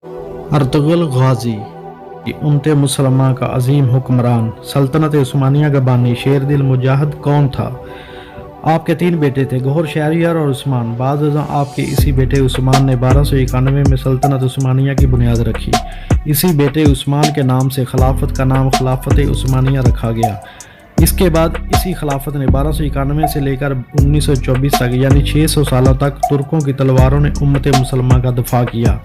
Ertugrul Ghazi امت مسلمہ کا عظیم حکمران، سلطنت عثمانیہ کا بانی، شیر دل مجاہد کون تھا؟ آپ کے 3 بیٹے تھے، گوہر شہریار اور عثمان۔ بعد ازاں آپ کے اسی بیٹے عثمان نے 1291 میں سلطنت عثمانیہ کی بنیاد رکھی۔ اسی بیٹے عثمان کے نام سے خلافت کا نام خلافت عثمانیہ رکھا گیا۔ اس کے بعد اسی خلافت نے 1291 سے لے کر 1924 تک یعنی 600 سالوں تک ترکوں کی تلواروں نے امت مسلمہ کا دفاع کیا۔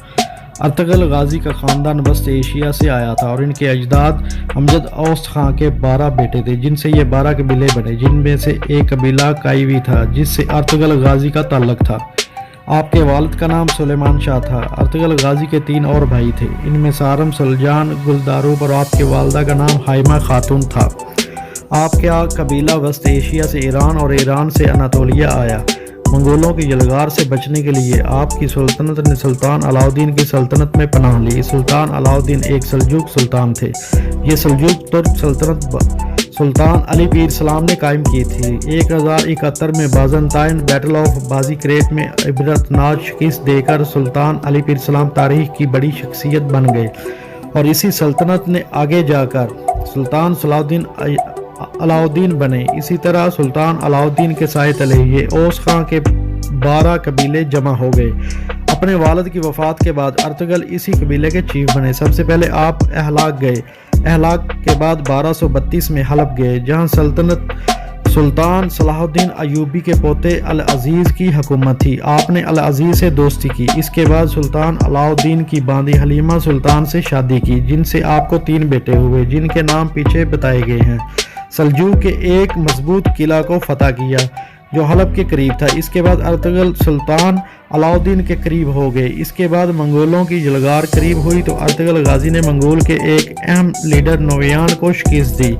ارطغرل غازی کا خاندان وسط ایشیا سے آیا تھا اور ان کے اجداد امجد اوست خان کے 12 بیٹے تھے، جن سے یہ 12 قبیلے بنے، جن میں سے ایک قبیلہ کائیوی تھا جس سے ارطغرل غازی کا تعلق تھا۔ آپ کے والد کا نام سلیمان شاہ تھا۔ ارطغرل غازی کے 3 اور بھائی تھے، ان میں سارم سلجان گلداروب اور آپ کے والدہ کا نام حائمہ خاتون تھا۔ آپ کا قبیلہ وسط ایشیا سے ایران اور ایران سے اناطولیہ آیا۔ منگولوں کی یلغار سے بچنے کے لیے آپ کی سلطنت نے سلطان علاؤالدین کی سلطنت میں پناہ لی۔ سلطان علاؤالدین ایک سلجوق سلطان تھے۔ یہ سلجوق ترک سلطنت سلطان علی پیر سلام نے قائم کی تھی۔ 1071 میں بازنطائن بیٹل آف بازی کریٹ میں عبرتناک شکست دے کر سلطان علی پیر سلام تاریخ کی بڑی شخصیت بن گئے اور اسی سلطنت نے آگے جا کر سلطان علاؤالدین بنے۔ اسی طرح سلطان علاؤالدین کے سائے تلے یہ اوس خان کے 12 قبیلے جمع ہو گئے۔ اپنے والد کی وفات کے بعد ارطغرل اسی قبیلے کے چیف بنے۔ سب سے پہلے آپ اہلاک گئے۔ اہلاک کے بعد 1232 میں حلب گئے، جہاں سلطان صلاح الدین ایوبی کے پوتے العزیز کی حکومت تھی۔ آپ نے العزیز سے دوستی کی۔ اس کے بعد سلطان علاؤالدین کی باندی حلیمہ سلطان سے شادی کی، جن سے آپ کو 3 بیٹے ہوئے، جن کے نام پیچھے بتائے گئے ہیں۔ سلجوق کے ایک مضبوط قلعہ کو فتح کیا جو حلب کے قریب تھا۔ اس کے بعد ارطغرل سلطان علاؤالدین کے قریب ہو گئے۔ اس کے بعد منگولوں کی یلغار قریب ہوئی تو ارطغرل غازی نے منگول کے ایک اہم لیڈر نویان کو شکست دی۔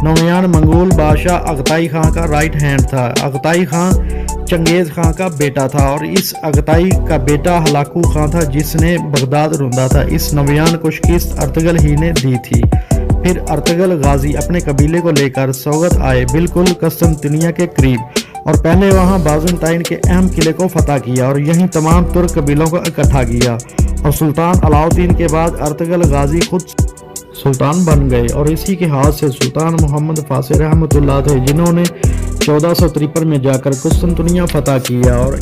نویان منگول بادشاہ اغتائی خان کا رائٹ ہینڈ تھا۔ اغتائی خان چنگیز خان کا بیٹا تھا اور اس اغتائی کا بیٹا ہلاکو خان تھا جس نے بغداد روندا تھا۔ اس نویان کو شکست ارطغرل ہی نے دی تھی۔ پھر ارطغرل غازی اپنے قبیلے کو لے کر سوگت آئے، بالکل قسطنطنیہ کے قریب، اور پہلے وہاں بازنطائن کے اہم قلعے کو فتح کیا اور یہیں تمام ترک قبیلوں کو اکٹھا کیا۔ اور سلطان علاؤالدین کے بعد ارطغرل غازی خود سلطان بن گئے اور اسی کے ہاتھ سے سلطان محمد فاصل رحمۃ اللہ تھے، جنہوں نے 1453 میں جا کر قسطنطنیہ فتح کیا اور